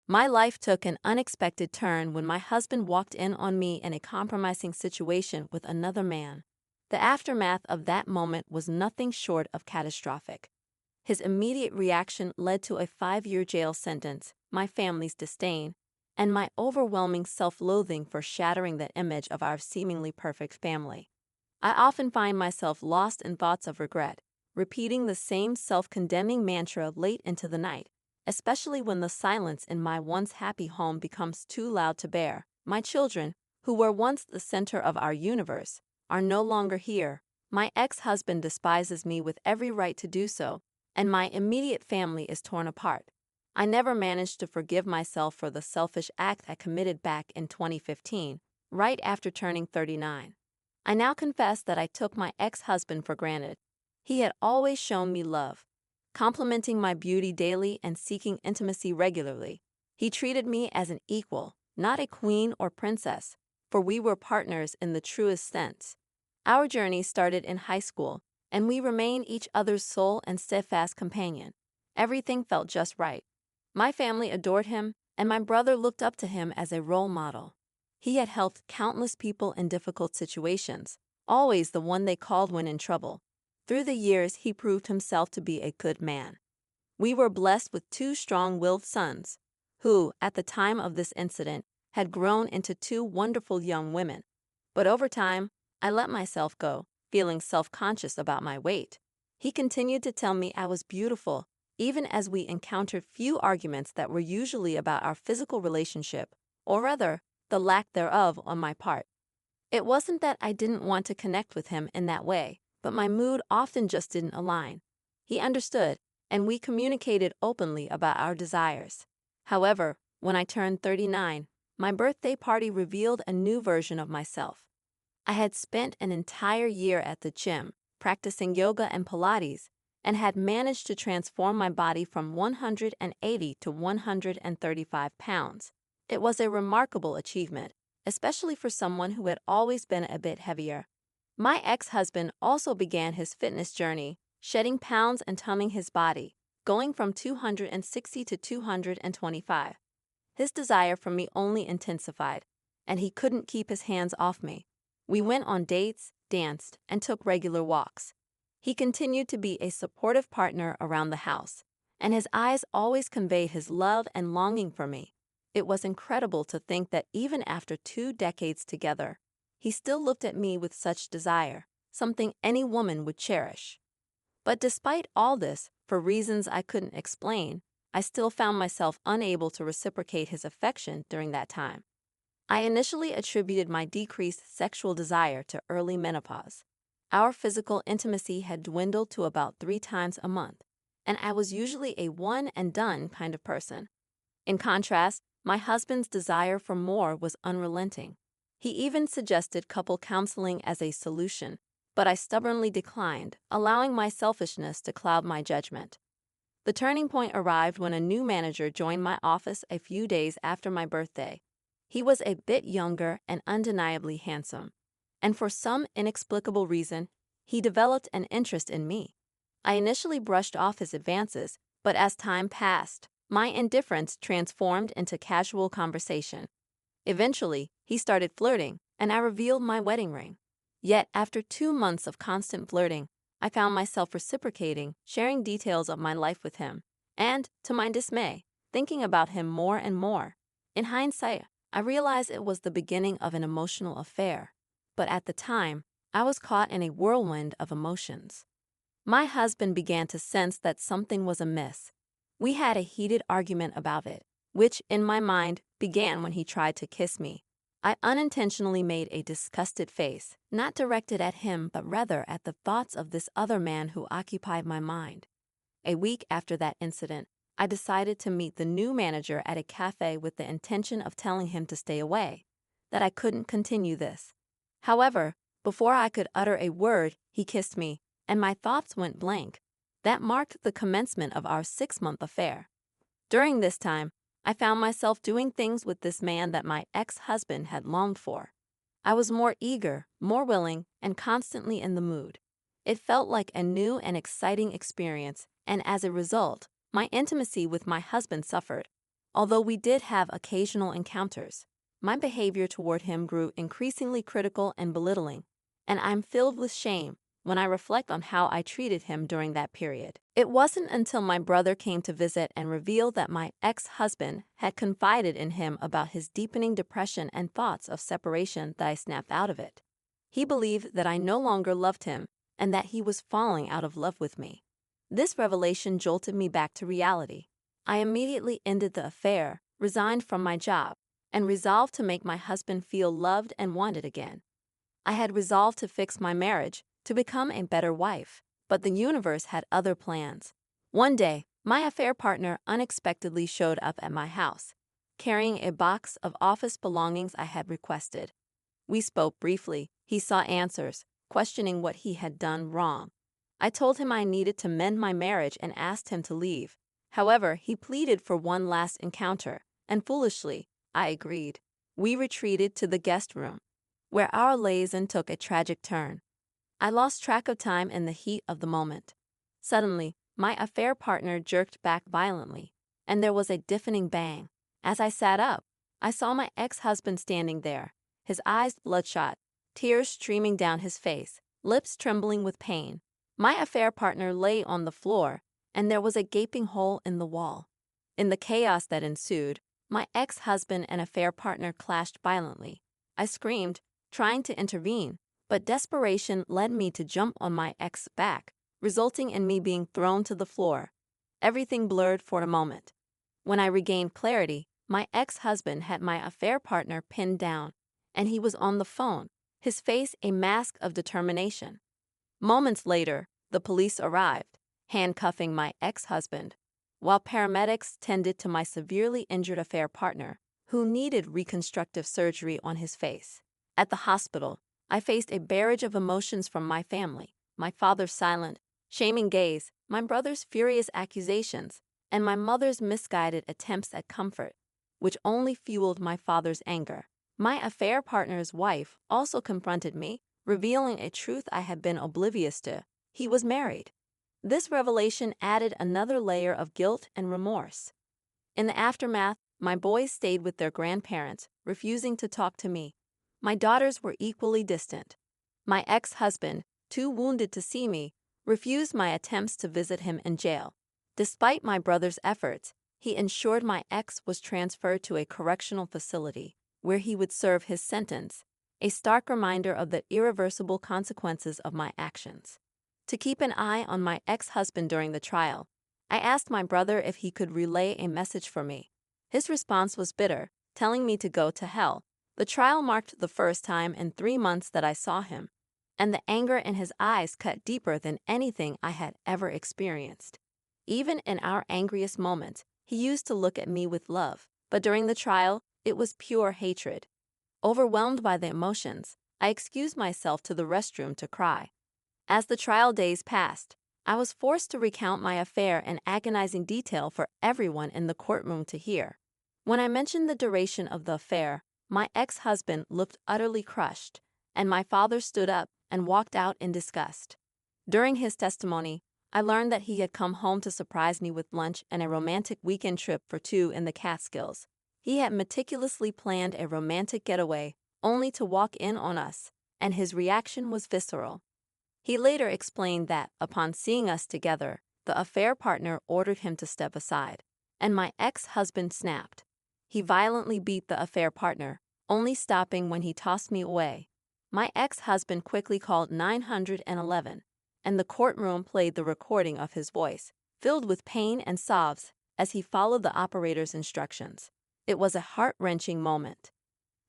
My life took an unexpected turn when my husband walked in on me in a compromising situation with another man. The aftermath of that moment was nothing short of catastrophic. His immediate reaction led to a 5-year jail sentence, my family's disdain, and my overwhelming self-loathing for shattering the image of our seemingly perfect family. I often find myself lost in thoughts of regret, repeating the same self-condemning mantra late into the night, especially when the silence in my once happy home becomes too loud to bear. My children, who were once the center of our universe, are no longer here. My ex-husband despises me with every right to do so, and my immediate family is torn apart. I never managed to forgive myself for the selfish act I committed back in 2015, right after turning 39. I now confess that I took my ex-husband for granted. He had always shown me love, complimenting my beauty daily and seeking intimacy regularly. He treated me as an equal, not a queen or princess, for we were partners in the truest sense. Our journey started in high school, and we remained each other's sole and steadfast companion. Everything felt just right. My family adored him, and my brother looked up to him as a role model. He had helped countless people in difficult situations, always the one they called when in trouble. Through the years, he proved himself to be a good man. We were blessed with 2 strong-willed sons, who, at the time of this incident, had grown into 2 wonderful young women. But over time, I let myself go, feeling self-conscious about my weight. He continued to tell me I was beautiful, even as we encountered few arguments that were usually about our physical relationship, or rather, the lack thereof on my part. It wasn't that I didn't want to connect with him in that way, but my mood often just didn't align. He understood, and we communicated openly about our desires. However, when I turned 39, my birthday party revealed a new version of myself. I had spent an entire year at the gym, practicing yoga and Pilates, and had managed to transform my body from 180 to 135 pounds. It was a remarkable achievement, especially for someone who had always been a bit heavier. My ex-husband also began his fitness journey, shedding pounds and tumming his body, going from 260 to 225. His desire for me only intensified, and he couldn't keep his hands off me. We went on dates, danced, and took regular walks. He continued to be a supportive partner around the house, and his eyes always conveyed his love and longing for me. It was incredible to think that even after 2 decades together, he still looked at me with such desire, something any woman would cherish. But despite all this, for reasons I couldn't explain, I still found myself unable to reciprocate his affection during that time. I initially attributed my decreased sexual desire to early menopause. Our physical intimacy had dwindled to about 3 times a month, and I was usually a one-and-done kind of person. In contrast, my husband's desire for more was unrelenting. He even suggested couple counseling as a solution, but I stubbornly declined, allowing my selfishness to cloud my judgment. The turning point arrived when a new manager joined my office a few days after my birthday. He was a bit younger and undeniably handsome, and for some inexplicable reason, he developed an interest in me. I initially brushed off his advances, but as time passed, my indifference transformed into casual conversation. Eventually, he started flirting, and I revealed my wedding ring. Yet, after 2 months of constant flirting, I found myself reciprocating, sharing details of my life with him, and, to my dismay, thinking about him more and more. In hindsight, I realized it was the beginning of an emotional affair, but at the time, I was caught in a whirlwind of emotions. My husband began to sense that something was amiss. We had a heated argument about it, which, in my mind, began when he tried to kiss me. I unintentionally made a disgusted face, not directed at him but rather at the thoughts of this other man who occupied my mind. A week after that incident, I decided to meet the new manager at a cafe with the intention of telling him to stay away, that I couldn't continue this. However, before I could utter a word, he kissed me, and my thoughts went blank. That marked the commencement of our 6-month affair. During this time, I found myself doing things with this man that my ex-husband had longed for. I was more eager, more willing, and constantly in the mood. It felt like a new and exciting experience, and as a result, my intimacy with my husband suffered. Although we did have occasional encounters, my behavior toward him grew increasingly critical and belittling, and I'm filled with shame when I reflect on how I treated him during that period. It wasn't until my brother came to visit and revealed that my ex-husband had confided in him about his deepening depression and thoughts of separation that I snapped out of it. He believed that I no longer loved him and that he was falling out of love with me. This revelation jolted me back to reality. I immediately ended the affair, resigned from my job, and resolved to make my husband feel loved and wanted again. I had resolved to fix my marriage, to become a better wife, but the universe had other plans. One day, my affair partner unexpectedly showed up at my house, carrying a box of office belongings I had requested. We spoke briefly. He sought answers, questioning what he had done wrong. I told him I needed to mend my marriage and asked him to leave. However, he pleaded for one last encounter, and foolishly, I agreed. We retreated to the guest room, where our liaison took a tragic turn. I lost track of time in the heat of the moment. Suddenly, my affair partner jerked back violently, and there was a deafening bang. As I sat up, I saw my ex-husband standing there, his eyes bloodshot, tears streaming down his face, lips trembling with pain. My affair partner lay on the floor, and there was a gaping hole in the wall. In the chaos that ensued, my ex-husband and affair partner clashed violently. I screamed, trying to intervene, but desperation led me to jump on my ex's back, resulting in me being thrown to the floor. Everything blurred for a moment. When I regained clarity, my ex-husband had my affair partner pinned down, and he was on the phone, his face a mask of determination. Moments later, the police arrived, handcuffing my ex-husband, while paramedics tended to my severely injured affair partner, who needed reconstructive surgery on his face. At the hospital, I faced a barrage of emotions from my family, my father's silent, shaming gaze, my brother's furious accusations, and my mother's misguided attempts at comfort, which only fueled my father's anger. My affair partner's wife also confronted me, revealing a truth I had been oblivious to. He was married. This revelation added another layer of guilt and remorse. In the aftermath, my boys stayed with their grandparents, refusing to talk to me. My daughters were equally distant. My ex-husband, too wounded to see me, refused my attempts to visit him in jail. Despite my brother's efforts, he ensured my ex was transferred to a correctional facility, where he would serve his sentence, a stark reminder of the irreversible consequences of my actions. To keep an eye on my ex-husband during the trial, I asked my brother if he could relay a message for me. His response was bitter, telling me to go to hell. The trial marked the first time in 3 months that I saw him, and the anger in his eyes cut deeper than anything I had ever experienced. Even in our angriest moments, he used to look at me with love, but during the trial, it was pure hatred. Overwhelmed by the emotions, I excused myself to the restroom to cry. As the trial days passed, I was forced to recount my affair in agonizing detail for everyone in the courtroom to hear. When I mentioned the duration of the affair, my ex-husband looked utterly crushed, and my father stood up and walked out in disgust. During his testimony, I learned that he had come home to surprise me with lunch and a romantic weekend trip for 2 in the Catskills. He had meticulously planned a romantic getaway, only to walk in on us, and his reaction was visceral. He later explained that, upon seeing us together, the affair partner ordered him to step aside, and my ex-husband snapped. He violently beat the affair partner, only stopping when he tossed me away. My ex-husband quickly called 911, and the courtroom played the recording of his voice, filled with pain and sobs, as he followed the operator's instructions. It was a heart-wrenching moment.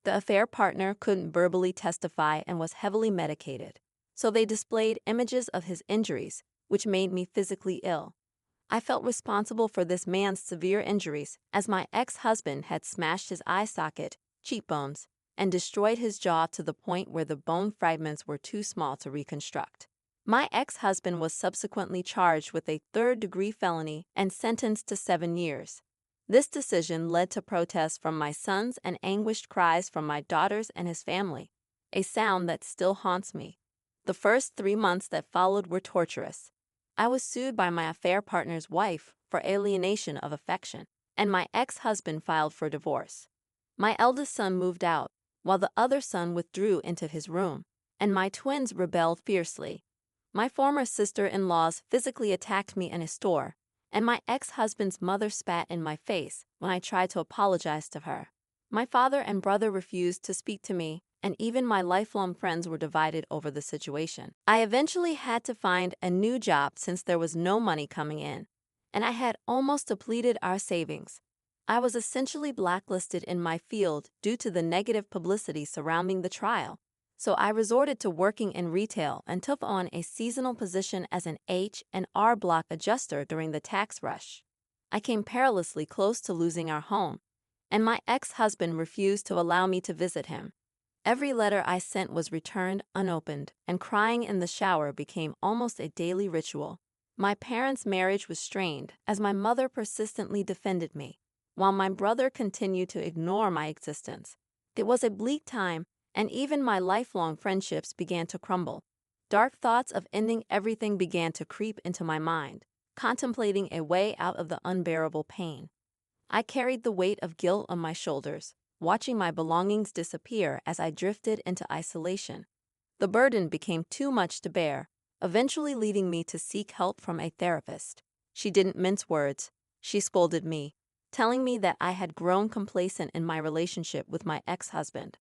The affair partner couldn't verbally testify and was heavily medicated, so they displayed images of his injuries, which made me physically ill. I felt responsible for this man's severe injuries, as my ex-husband had smashed his eye socket, cheekbones, and destroyed his jaw to the point where the bone fragments were too small to reconstruct. My ex-husband was subsequently charged with a third-degree felony and sentenced to 7 years. This decision led to protests from my sons and anguished cries from my daughters and his family, a sound that still haunts me. The first 3 months that followed were torturous. I was sued by my affair partner's wife for alienation of affection. and my ex-husband filed for divorce. My eldest son moved out, while the other son withdrew into his room, and my twins rebelled fiercely. My former sister-in-laws physically attacked me in a store, and my ex-husband's mother spat in my face when I tried to apologize to her. My father and brother refused to speak to me, and even my lifelong friends were divided over the situation. I eventually had to find a new job since there was no money coming in, and I had almost depleted our savings. I was essentially blacklisted in my field due to the negative publicity surrounding the trial, so I resorted to working in retail and took on a seasonal position as an H&R Block adjuster during the tax rush. I came perilously close to losing our home, and my ex-husband refused to allow me to visit him. Every letter I sent was returned unopened, and crying in the shower became almost a daily ritual. My parents' marriage was strained as my mother persistently defended me, while my brother continued to ignore my existence. It was a bleak time, and even my lifelong friendships began to crumble. Dark thoughts of ending everything began to creep into my mind, contemplating a way out of the unbearable pain. I carried the weight of guilt on my shoulders, watching my belongings disappear as I drifted into isolation. The burden became too much to bear, eventually leading me to seek help from a therapist. She didn't mince words. She scolded me, telling me that I had grown complacent in my relationship with my ex-husband.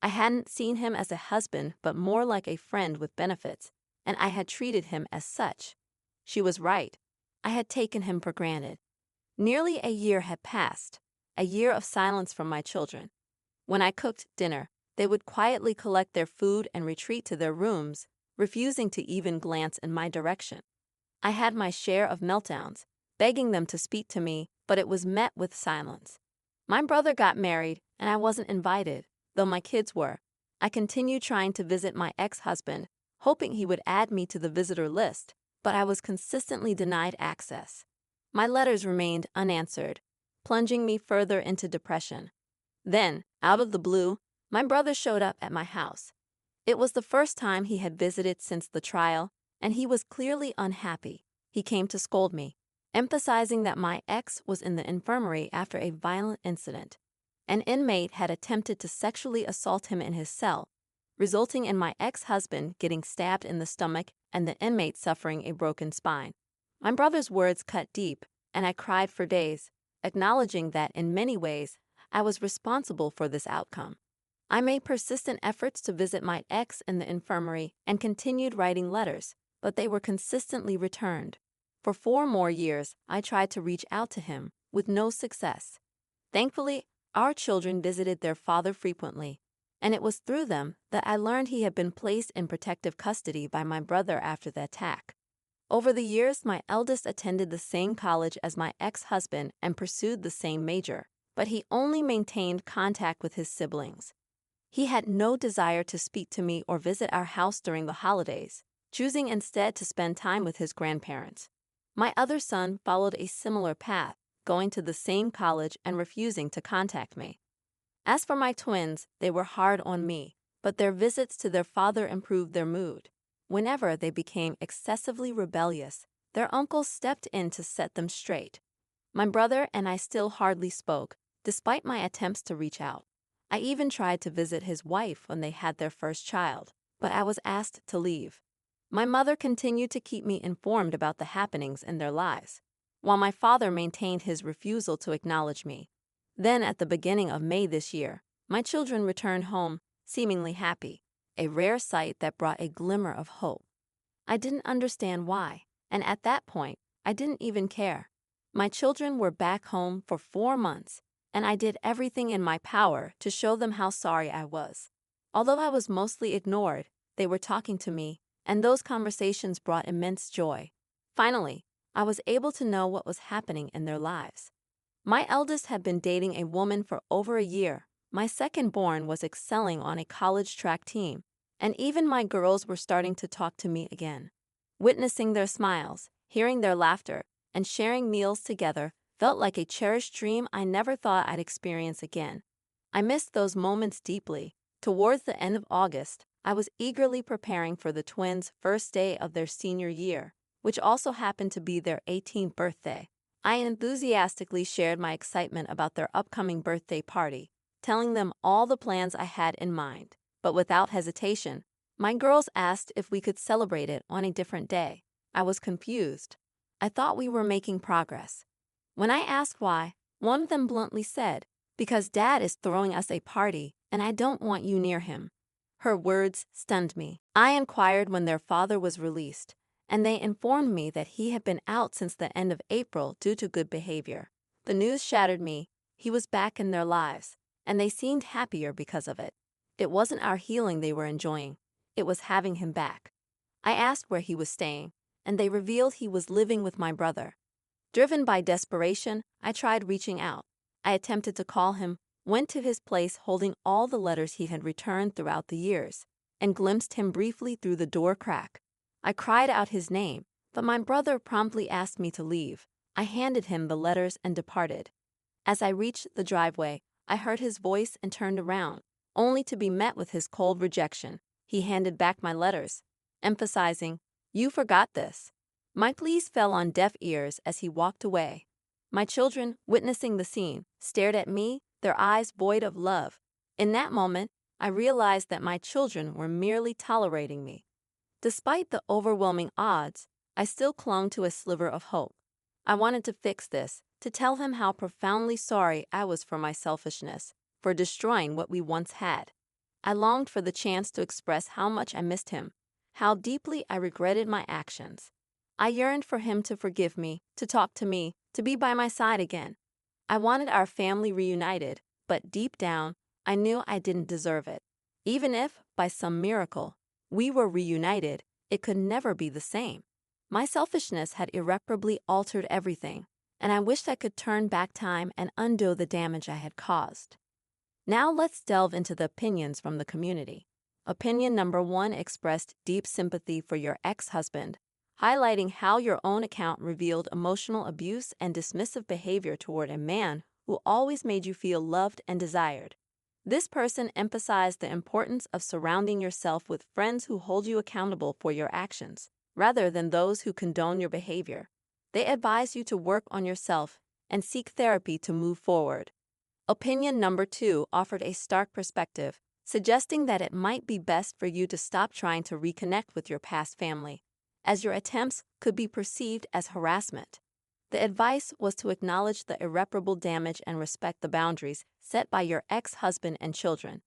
I hadn't seen him as a husband but more like a friend with benefits, and I had treated him as such. She was right. I had taken him for granted. Nearly a year had passed, a year of silence from my children. When I cooked dinner, they would quietly collect their food and retreat to their rooms, refusing to even glance in my direction. I had my share of meltdowns, begging them to speak to me, but it was met with silence. My brother got married, and I wasn't invited, though my kids were. I continued trying to visit my ex-husband, hoping he would add me to the visitor list, but I was consistently denied access. My letters remained unanswered, plunging me further into depression. Then, out of the blue, my brother showed up at my house. It was the first time he had visited since the trial, and he was clearly unhappy. He came to scold me, emphasizing that my ex was in the infirmary after a violent incident. An inmate had attempted to sexually assault him in his cell, resulting in my ex-husband getting stabbed in the stomach and the inmate suffering a broken spine. My brother's words cut deep, and I cried for days, acknowledging that in many ways I was responsible for this outcome. I made persistent efforts to visit my ex in the infirmary and continued writing letters, but they were consistently returned. For 4 more years, I tried to reach out to him, with no success. Thankfully, our children visited their father frequently, and it was through them that I learned he had been placed in protective custody by my brother after the attack. Over the years, my eldest attended the same college as my ex-husband and pursued the same major, but he only maintained contact with his siblings. He had no desire to speak to me or visit our house during the holidays, choosing instead to spend time with his grandparents. My other son followed a similar path, going to the same college and refusing to contact me. As for my twins, they were hard on me, but their visits to their father improved their mood. Whenever they became excessively rebellious, their uncles stepped in to set them straight. My brother and I still hardly spoke, despite my attempts to reach out. I even tried to visit his wife when they had their first child, but I was asked to leave. My mother continued to keep me informed about the happenings in their lives, while my father maintained his refusal to acknowledge me. Then, at the beginning of May this year, my children returned home, seemingly happy, a rare sight that brought a glimmer of hope. I didn't understand why, and at that point, I didn't even care. My children were back home for 4 months, and I did everything in my power to show them how sorry I was. Although I was mostly ignored, they were talking to me, and those conversations brought immense joy. Finally, I was able to know what was happening in their lives. My eldest had been dating a woman for over a year. My second-born was excelling on a college track team, and even my girls were starting to talk to me again. Witnessing their smiles, hearing their laughter, and sharing meals together felt like a cherished dream I never thought I'd experience again. I missed those moments deeply. Towards the end of August, I was eagerly preparing for the twins' first day of their senior year, which also happened to be their 18th birthday. I enthusiastically shared my excitement about their upcoming birthday party, telling them all the plans I had in mind. But without hesitation, my girls asked if we could celebrate it on a different day. I was confused. I thought we were making progress. When I asked why, one of them bluntly said, "Because Dad is throwing us a party, and I don't want you near him." Her words stunned me. I inquired when their father was released, and they informed me that he had been out since the end of April due to good behavior. The news shattered me. He was back in their lives, and they seemed happier because of it. It wasn't our healing they were enjoying. It was having him back. I asked where he was staying, and they revealed he was living with my brother. Driven by desperation, I tried reaching out. I attempted to call him, went to his place holding all the letters he had returned throughout the years, and glimpsed him briefly through the door crack. I cried out his name, but my brother promptly asked me to leave. I handed him the letters and departed. As I reached the driveway, I heard his voice and turned around, only to be met with his cold rejection. He handed back my letters, emphasizing, "You forgot this." My pleas fell on deaf ears as he walked away. My children, witnessing the scene, stared at me, their eyes void of love. In that moment, I realized that my children were merely tolerating me. Despite the overwhelming odds, I still clung to a sliver of hope. I wanted to fix this, to tell him how profoundly sorry I was for my selfishness, for destroying what we once had. I longed for the chance to express how much I missed him, how deeply I regretted my actions. I yearned for him to forgive me, to talk to me, to be by my side again. I wanted our family reunited, but deep down, I knew I didn't deserve it. Even if, by some miracle, we were reunited, it could never be the same. My selfishness had irreparably altered everything, and I wished I could turn back time and undo the damage I had caused. Now let's delve into the opinions from the community. Opinion number 1 expressed deep sympathy for your ex-husband, highlighting how your own account revealed emotional abuse and dismissive behavior toward a man who always made you feel loved and desired. This person emphasized the importance of surrounding yourself with friends who hold you accountable for your actions, rather than those who condone your behavior. They advise you to work on yourself and seek therapy to move forward. Opinion number 2 offered a stark perspective, suggesting that it might be best for you to stop trying to reconnect with your past family, as your attempts could be perceived as harassment. The advice was to acknowledge the irreparable damage and respect the boundaries set by your ex-husband and children.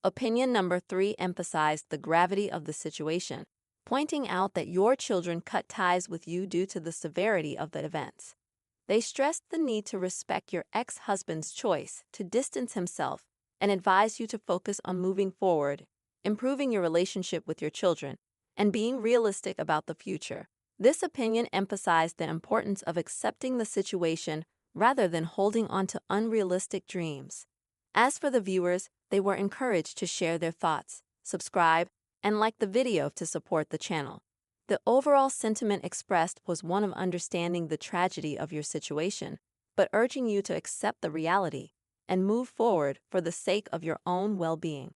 Opinion number 3 emphasized the gravity of the situation, pointing out that your children cut ties with you due to the severity of the events. They stressed the need to respect your ex-husband's choice to distance himself and advised you to focus on moving forward, improving your relationship with your children, and being realistic about the future. This opinion emphasized the importance of accepting the situation rather than holding on to unrealistic dreams. As for the viewers, they were encouraged to share their thoughts, subscribe, and like the video to support the channel. The overall sentiment expressed was one of understanding the tragedy of your situation, but urging you to accept the reality and move forward for the sake of your own well-being.